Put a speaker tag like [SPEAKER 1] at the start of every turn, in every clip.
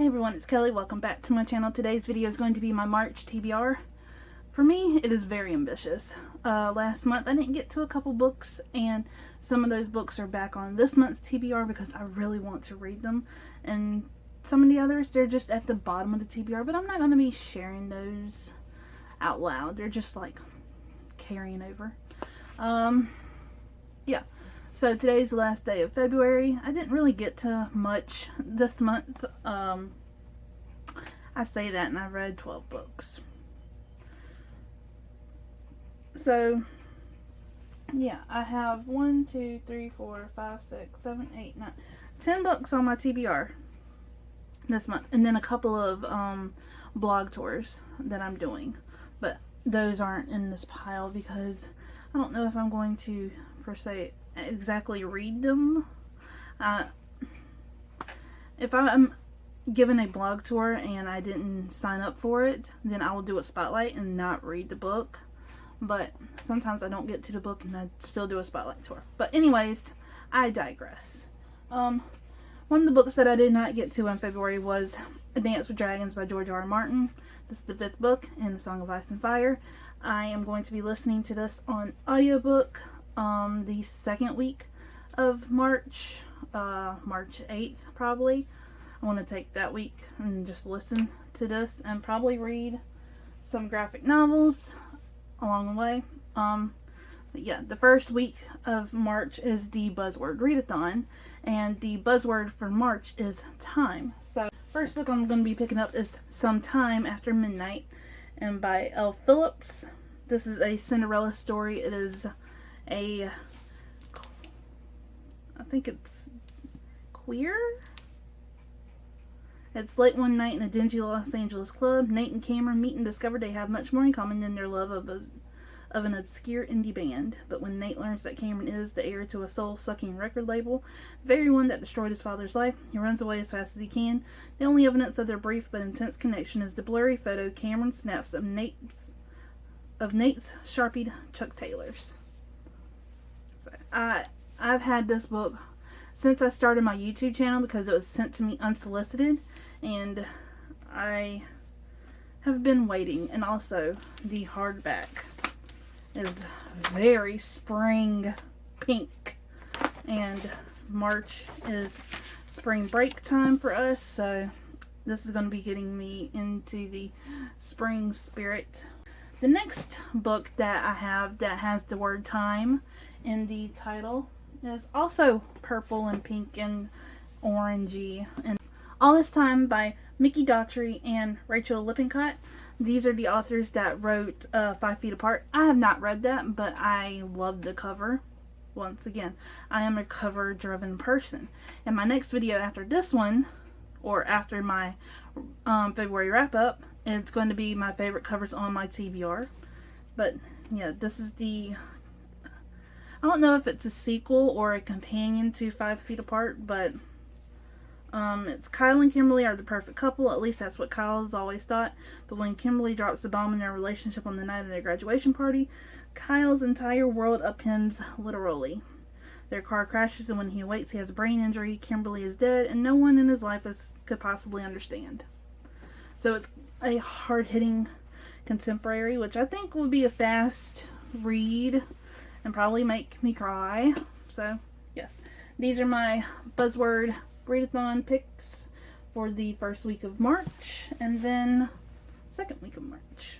[SPEAKER 1] everyone, it's Kelly. Welcome back to my channel. Today's video is going to be my March TBR. For me, it is very ambitious. Last month I didn't get to a couple books, and some of those books are back on this month's TBR because I really want to read them. And some of the others, they're just at the bottom of the TBR, but I'm not going to be sharing those out loud. They're just like carrying over. Yeah. So today's the last day of February. I didn't really get to much this month. I say that and I've read 12 books. So, yeah, I have 1, 2, 3, 4, 5, 6, 7, 8, 9, 10 books on my TBR this month. And then a couple of blog tours that I'm doing. But those aren't in this pile because I don't know if I'm going to, per se, exactly read them. If I'm given a blog tour and I didn't sign up for it, then I will do a spotlight and not read the book. But sometimes I don't get to the book and I still do a spotlight tour. But anyways, I digress. One of the books that I did not get to in February was A Dance with Dragons by George R. R. Martin. This is the 5th book in the Song of Ice and Fire. I am going to be listening to this on audiobook the second week of March, March 8th probably. I want to take that week and just listen to this and probably read some graphic novels along the way. But yeah, the first week of March is the buzzword readathon, and the buzzword for March is time. So first book I'm going to be picking up is Sometime After Midnight, and by L. Phillips. This is a Cinderella story. It is I think it's queer. It's late one night in a dingy Los Angeles club. Nate and Cameron meet and discover they have much more in common than their love of an obscure indie band. But when Nate learns that Cameron is the heir to a soul-sucking record label, the very one that destroyed his father's life, he runs away as fast as he can. The only evidence of their brief but intense connection is the blurry photo Cameron snaps of Nate's Sharpied Chuck Taylors. So I've had this book since I started my YouTube channel because it was sent to me unsolicited, and I have been waiting. And also the hardback is very spring pink, and March is spring break time for us, so this is going to be getting me into the spring spirit. The next book that I have that has the word time in the title is also purple and pink and orangey. And All This Time by Mickey Daughtry and Rachel Lippincott. These are the authors that wrote 5 Feet Apart. I have not read that, but I love the cover. Once again, I am a cover-driven person. And my next video after this one, or after my February wrap-up, it's going to be my favorite covers on my TBR. But yeah, this is the, I don't know if it's a sequel or a companion to 5 Feet Apart, but it's Kyle and Kimberly are the perfect couple. At least that's what Kyle's always thought. But when Kimberly drops the bomb in their relationship on the night of their graduation party, Kyle's entire world upends literally. Their car crashes, and when he awakes, he has a brain injury. Kimberly is dead, and no one in his life could possibly understand. So it's a hard-hitting contemporary, which I think will be a fast read and probably make me cry. So, yes. These are my buzzword readathon picks for the first week of March, and then second week of March.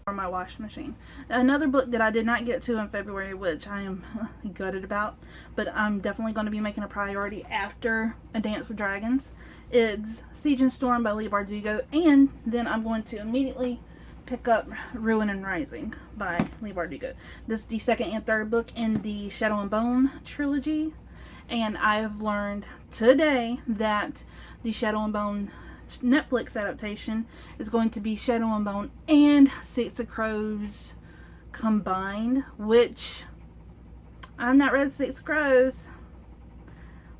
[SPEAKER 1] For my wash machine. Another book that I did not get to in February, which I am gutted about, but I'm definitely going to be making a priority after A Dance with Dragons, is Siege and Storm by Leigh Bardugo, and then I'm going to immediately pick up Ruin and Rising by Leigh Bardugo. This is the second and third book in the Shadow and Bone trilogy, and I've learned today that the Shadow and Bone Netflix adaptation is going to be Shadow and Bone and Six of Crows combined, which I've not read Six of Crows,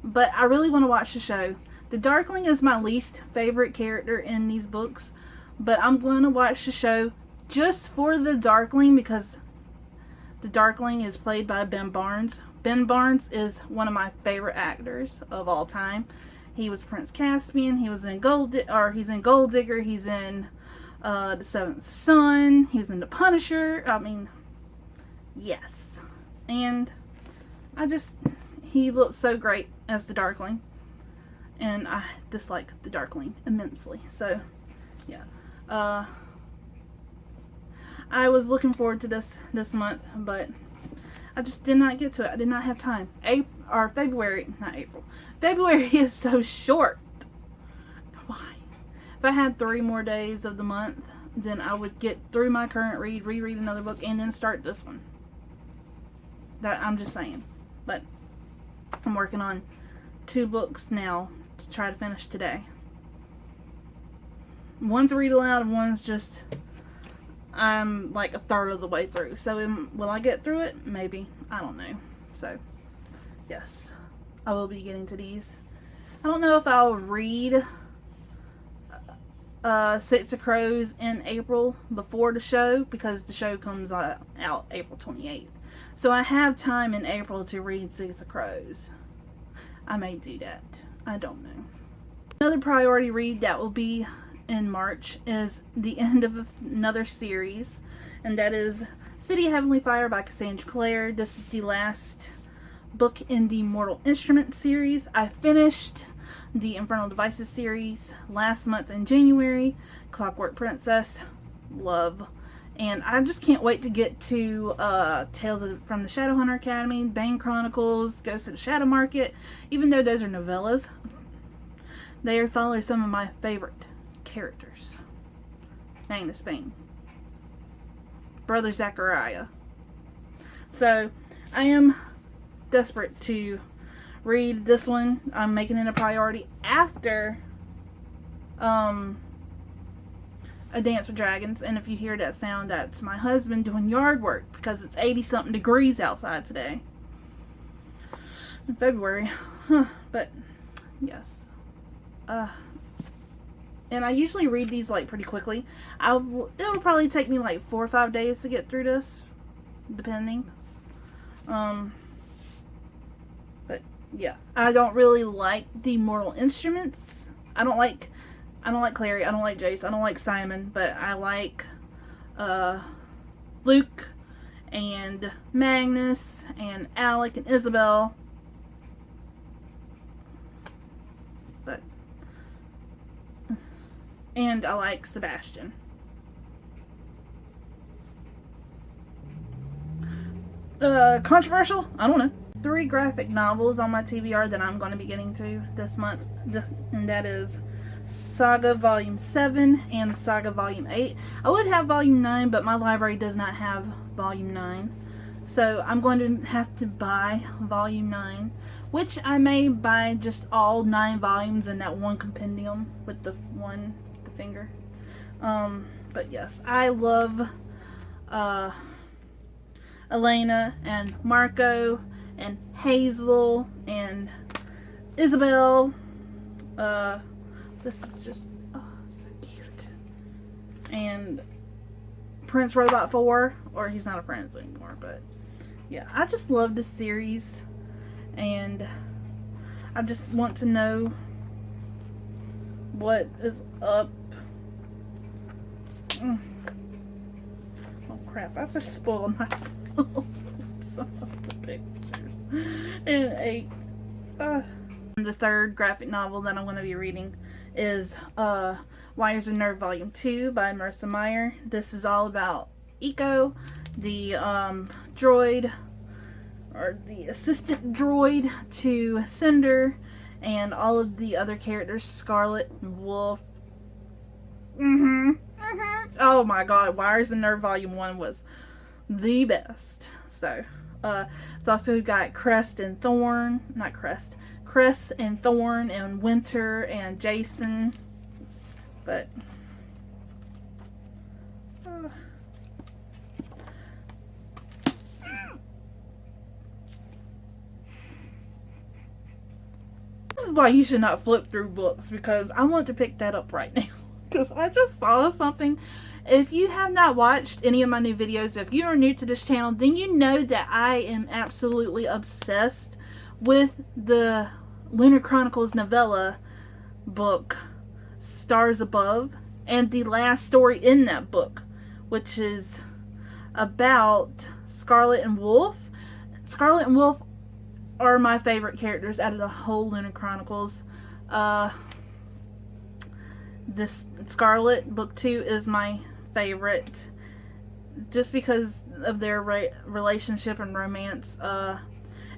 [SPEAKER 1] but I really want to watch the show. The Darkling is my least favorite character in these books, but I'm going to watch the show just for the Darkling because the Darkling is played by Ben Barnes. Ben Barnes is one of my favorite actors of all time. He was Prince Caspian. He was in he's in Gold Digger. He's in The Seventh Son. He was in The Punisher. I mean, yes. And he looks so great as the Darkling. And I dislike the Darkling immensely. So, yeah. I was looking forward to this month, but I just did not get to it. I did not have time. February is so short. Why? If I had 3 more days of the month, then I would get through my current reread another book, and then start this one. That I'm just saying. But I'm working on 2 books now to try to finish today. One's a read aloud, and one's just, I'm like a third of the way through. So will I get through it? Maybe. I don't know. So, yes. I will be getting to these. I don't know if I'll read Six of Crows in April before the show, because the show comes out April 28th. So I have time in April to read Six of Crows. I may do that. I don't know. Another priority read that will be in March is the end of another series, and that is City of Heavenly Fire by Cassandra Clare. This is the last book in the Mortal Instruments series. I finished the Infernal Devices series last month in January. Clockwork Princess, love. And I just can't wait to get to Tales from the Shadowhunter Academy, Bane Chronicles, Ghosts of the Shadow Market. Even though those are novellas, they follow some of my favorite characters. Magnus Bane, Brother Zachariah. So I am desperate to read this one. I'm making it a priority after A Dance with Dragons. And if you hear that sound, that's my husband doing yard work, because it's 80 something degrees outside today in February. But yes, and I usually read these like pretty quickly. It'll probably take me like 4 or 5 days to get through this, depending. But yeah, I don't really like the Mortal Instruments. I don't like Clary. I don't like Jace. I don't like Simon. But I like Luke and Magnus and Alec and Isabel. And I like Sebastian. Controversial? I don't know. 3 graphic novels on my TBR that I'm going to be getting to this month. And that is Saga Volume 7 and Saga Volume 8. I would have Volume 9, but my library does not have Volume 9. So I'm going to have to buy Volume 9. Which I may buy just all 9 volumes in that one compendium with the finger. But yes, I love Elena and Marco and Hazel and Isabel. This is just so cute. And Prince Robot 4, or he's not a prince anymore, but yeah, I just love this series, and I just want to know what is up. Oh crap, I just spoiled myself some of the pictures. And 8. The 3rd graphic novel that I'm going to be reading is Wires and Nerve Volume 2 by Marissa Meyer. This is all about Eco, the droid, or the assistant droid to Cinder, and all of the other characters, Scarlet and Wolf. Oh my god, Wires and Nerve Volume 1 was the best. So, it's also got Cress and Thorn and Winter and Jason. But this is why you should not flip through books, because I want to pick that up right now. Because I just saw something. If you have not watched any of my new videos, if you are new to this channel, then you know that I am absolutely obsessed with the Lunar Chronicles novella, book, Stars Above, and the last story in that book, which is about Scarlet and Wolf. Scarlet and Wolf are my favorite characters out of the whole Lunar Chronicles. This Scarlet book 2 is my favorite, just because of their relationship and romance.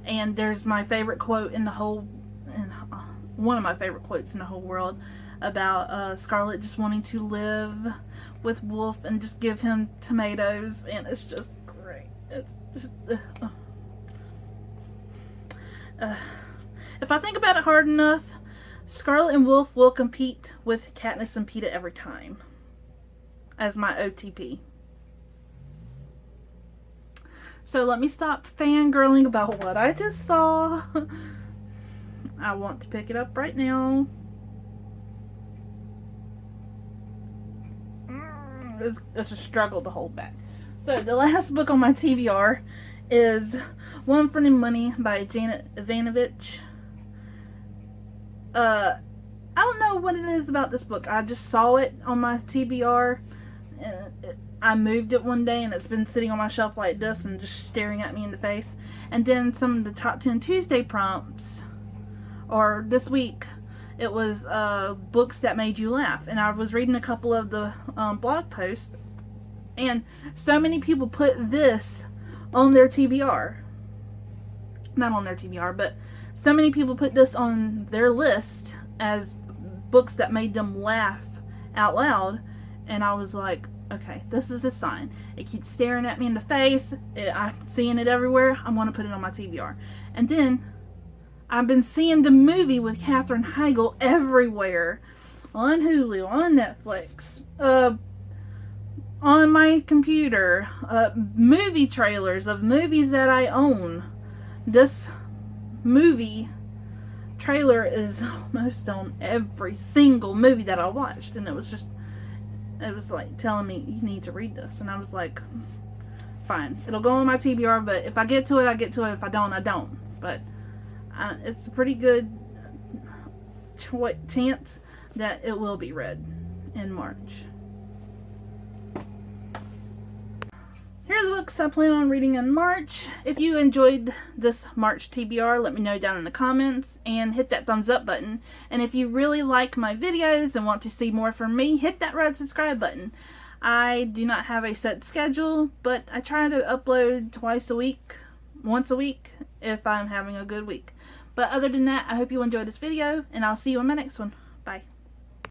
[SPEAKER 1] And there's my favorite quote in the whole, one of my favorite quotes in the whole world, about Scarlet just wanting to live with Wolf and just give him tomatoes, and it's just great. It's just if I think about it hard enough, Scarlet and Wolf will compete with Katniss and Peeta every time as my OTP. So let me stop fangirling about what I just saw. I want to pick it up right now. It's a struggle to hold back. So the last book on my TBR is One for New Money by Janet Ivanovich. I don't know what it is about this book. I just saw it on my TBR. I moved it one day and it's been sitting on my shelf like this and just staring at me in the face. And then some of the top 10 Tuesday prompts, or this week, it was books that made you laugh. And I was reading a couple of the blog posts, and so many people put this on their TBR. Not on their TBR, but so many people put this on their list as books that made them laugh out loud. And I was like, okay, this is a sign. It keeps staring at me in the face. I'm seeing it everywhere. I want to put it on my TBR. And then I've been seeing the movie with Katherine Heigl everywhere. On Hulu, on Netflix, on my computer, movie trailers of movies that I own. This movie trailer is almost on every single movie that I watched, and it was like telling me, you need to read this. And I was like, fine, it'll go on my TBR, but if I get to it, I get to it. If I don't, I don't. But it's a pretty good chance that it will be read in March. Here are the books I plan on reading in March. If you enjoyed this March TBR, let me know down in the comments and hit that thumbs up button. And if you really like my videos and want to see more from me, hit that red subscribe button. I do not have a set schedule, but I try to upload once a week if I'm having a good week. But other than that, I hope you enjoyed this video, and I'll see you in my next one. Bye.